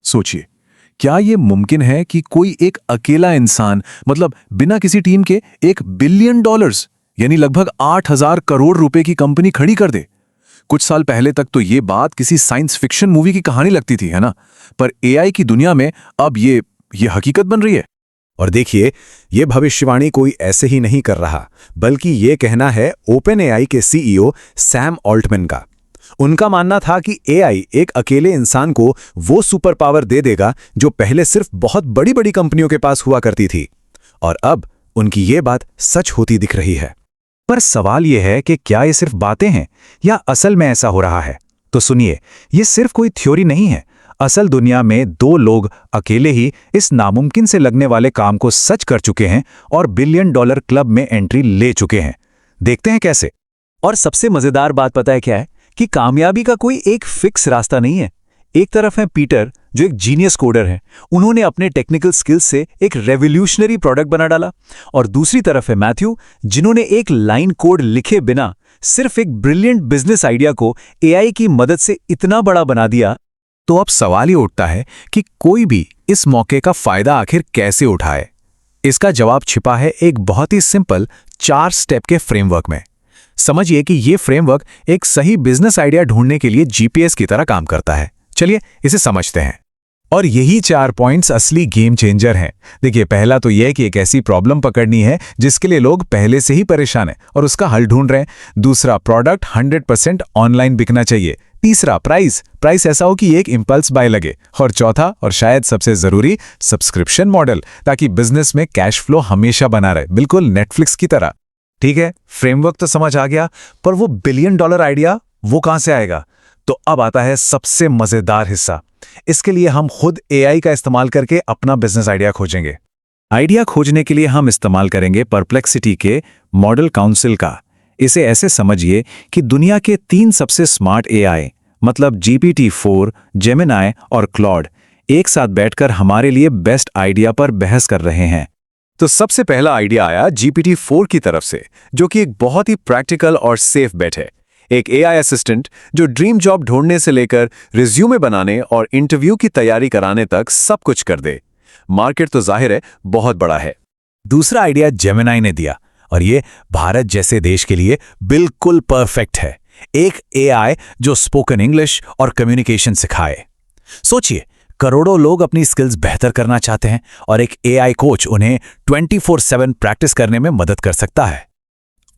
सोचिए, क्या ये मुमकिन है कि कोई एक अकेला इंसान, मतलब बिना किसी टीम के, $1 बिलियन यानी लगभग 8,000 करोड़ रुपए की कंपनी खड़ी कर दे? कुछ साल पहले तक तो ये बात किसी साइंस फिक्शन मूवी की कहानी लगती थी, है ना? पर एआई की दुनिया में अब ये हकीकत बन रही है। और देखिए, ये भविष्यवाणी कोई ऐसे ही नहीं कर रहा, बल्कि ये कहना है ओपन एआई के सीईओ सैम ऑल्टमैन का। उनका मानना था कि एआई एक अकेले इंसान को वो सुपर पावर दे देगा जो पहले सिर्फ बहुत बड़ी बड़ी कंपनियों के पास हुआ करती थी। और अब उनकी ये बात सच होती दिख रही है। पर सवाल यह है कि क्या ये सिर्फ बातें हैं या असल में ऐसा हो रहा है? तो सुनिए, ये सिर्फ कोई थ्योरी नहीं है। असल दुनिया में 2 लोग अकेले ही इस नामुमकिन से लगने वाले काम को सच कर चुके हैं और $1 बिलियन क्लब में एंट्री ले चुके हैं। देखते हैं कैसे। और सबसे मजेदार बात पता है क्या है? कि कामयाबी का कोई एक फिक्स रास्ता नहीं है। एक तरफ है पीटर, जो एक जीनियस कोडर है, उन्होंने अपने टेक्निकल स्किल्स से एक रेवोल्यूशनरी प्रोडक्ट बना डाला। और दूसरी तरफ है मैथ्यू, जिन्होंने एक लाइन कोड लिखे बिना सिर्फ एक ब्रिलियंट बिजनेस आइडिया को एआई की मदद से इतना बड़ा बना दिया। तो अब सवाल ये उठता है कि कोई भी इस मौके का फायदा आखिर कैसे उठाए। इसका जवाब छिपा है एक बहुत ही सिंपल 4 स्टेप के फ्रेमवर्क में। समझिए कि ये फ्रेमवर्क एक सही बिजनेस आइडिया ढूंढने के लिए जीपीएस की तरह काम करता है। चलिए इसे समझते हैं। और यही 4 पॉइंट्स असली गेम चेंजर हैं। देखिए, पहला तो यह कि एक ऐसी प्रॉब्लम पकड़नी है जिसके लिए लोग पहले से ही परेशान हैं और उसका हल ढूंढ रहे हैं। दूसरा, प्रोडक्ट 100% ऑनलाइन बिकना चाहिए। तीसरा, प्राइस ऐसा हो कि एक इंपल्स बाय लगे। और चौथा और शायद सबसे जरूरी, सब्सक्रिप्शन मॉडल, ताकि बिजनेस में कैश फ्लो हमेशा बना रहे, बिल्कुल नेटफ्लिक्स की तरह। ठीक है, फ्रेमवर्क तो समझ आ गया, पर वो $1 बिलियन आइडिया वो कहां से आएगा? तो अब आता है सबसे मजेदार हिस्सा। इसके लिए हम खुद एआई का इस्तेमाल करके अपना बिजनेस आइडिया खोजेंगे। आइडिया खोजने के लिए हम इस्तेमाल करेंगे परप्लेक्सिटी के मॉडल काउंसिल का। इसे ऐसे समझिए कि दुनिया के 3 सबसे स्मार्ट एआई, मतलब GPT-4, जेमिनाई और क्लॉड, एक साथ बैठकर हमारे लिए बेस्ट आइडिया पर बहस कर रहे हैं। तो सबसे पहला आइडिया आया GPT-4 की तरफ से, जो कि एक बहुत ही प्रैक्टिकल और सेफ बेट है। एक एआई असिस्टेंट जो ड्रीम जॉब ढूंढने से लेकर रिज्यूमे बनाने और इंटरव्यू की तैयारी कराने तक सब कुछ कर दे। मार्केट तो जाहिर है बहुत बड़ा है। दूसरा आइडिया जेमिनाई ने दिया, और ये भारत जैसे देश के लिए बिल्कुल परफेक्ट है। एक एआई जो स्पोकन इंग्लिश और कम्युनिकेशन सिखाए। सोचिए, करोड़ों लोग अपनी स्किल्स बेहतर करना चाहते हैं और एक एआई कोच उन्हें 24/7 प्रैक्टिस करने में मदद कर सकता है।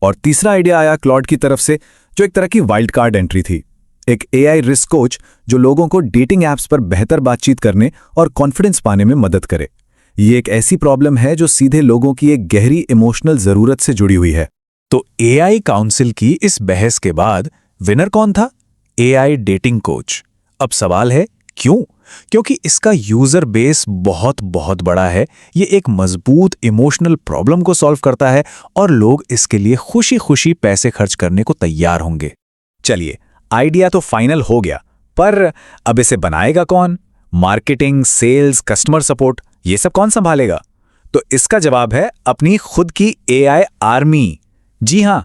और तीसरा आइडिया आया क्लॉड की तरफ से, जो एक तरह की वाइल्ड कार्ड एंट्री थी। एक एआई रिस्क कोच जो लोगों को डेटिंग ऐप्स पर बेहतर बातचीत करने और कॉन्फिडेंस पाने में मदद करे। ये एक ऐसी प्रॉब्लम है जो सीधे लोगों की एक गहरी इमोशनल जरूरत से जुड़ी हुई है। तो एआई काउंसिल की इस बहस के बाद विनर कौन था? AI dating coach. अब सवाल है क्यों? क्योंकि इसका यूजर बेस बहुत बहुत बड़ा है। ये एक मजबूत इमोशनल प्रॉब्लम को सॉल्व करता है और लोग इसके लिए खुशी खुशी पैसे खर्च करने को तैयार होंगे। चलिए, आइडिया तो फाइनल हो गया, पर अब इसे बनाएगा कौन? मार्केटिंग, सेल्स, कस्टमर सपोर्ट, ये सब कौन संभालेगा? तो इसका जवाब है अपनी खुद की एआई आर्मी। जी हां,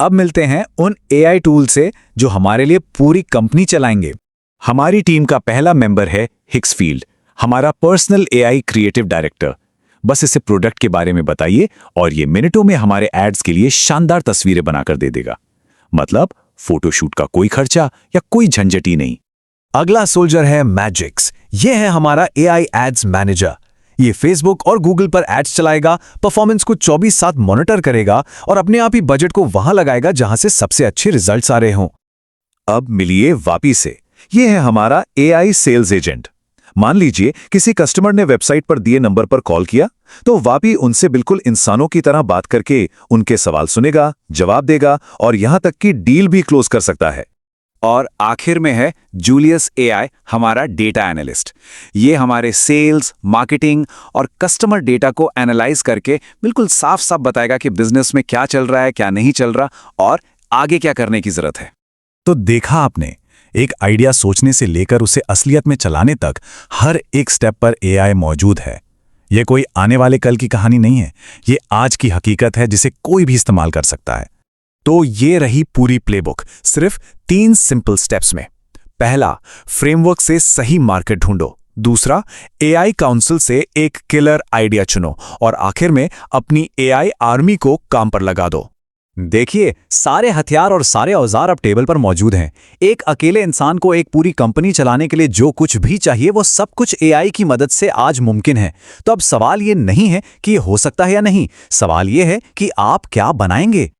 अब मिलते हैं उन एआई टूल से जो हमारे लिए पूरी कंपनी चलाएंगे। हमारी टीम का पहला मेंबर है हिक्सफील्ड, हमारा पर्सनल एआई क्रिएटिव डायरेक्टर। बस इसे प्रोडक्ट के बारे में बताइए और ये मिनटों में हमारे एड्स के लिए शानदार तस्वीरें बनाकर दे देगा। मतलब फोटोशूट का कोई खर्चा या कोई झंझट ही नहीं। अगला सोल्जर है मैजिक्स। ये है हमारा एआई एड्स मैनेजर। ये फेसबुक और गूगल पर एड्स चलाएगा, परफॉर्मेंस को 24/7 मॉनिटर करेगा और अपने आप ही बजट को वहां लगाएगा जहां से सबसे अच्छे रिजल्ट्स आ रहे हों। अब मिलिए वापी से। ये है हमारा एआई सेल्स एजेंट। मान लीजिए किसी कस्टमर ने वेबसाइट पर दिए नंबर पर कॉल किया, तो वापी उनसे बिल्कुल इंसानों की तरह बात करके उनके सवाल सुनेगा, जवाब देगा और यहां तक कि डील भी क्लोज कर सकता है। और आखिर में है जूलियस एआई, हमारा डेटा एनालिस्ट। ये हमारे सेल्स, मार्केटिंग और कस्टमर डेटा को एनालाइज करके बिल्कुल साफ साफ बताएगा कि बिजनेस में क्या चल रहा है, क्या नहीं चल रहा और आगे क्या करने की जरूरत है। तो देखा आपने, एक आइडिया सोचने से लेकर उसे असलियत में चलाने तक हर एक स्टेप पर एआई मौजूद है। यह कोई आने वाले कल की कहानी नहीं है, ये आज की हकीकत है जिसे कोई भी इस्तेमाल कर सकता है। तो ये रही पूरी प्लेबुक, सिर्फ 3 सिंपल स्टेप्स में। पहला, फ्रेमवर्क से सही मार्केट ढूंढो। दूसरा, एआई काउंसिल से एक किलर आइडिया चुनो और आखिर में अपनी एआई आर्मी को काम पर लगा दो। देखिए, सारे हथियार और सारे औजार अब टेबल पर मौजूद हैं। एक अकेले इंसान को एक पूरी कंपनी चलाने के लिए जो कुछ भी चाहिए वो सब कुछ एआई की मदद से आज मुमकिन है। तो अब सवाल ये नहीं है कि ये हो सकता है या नहीं, सवाल ये है कि आप क्या बनाएंगे।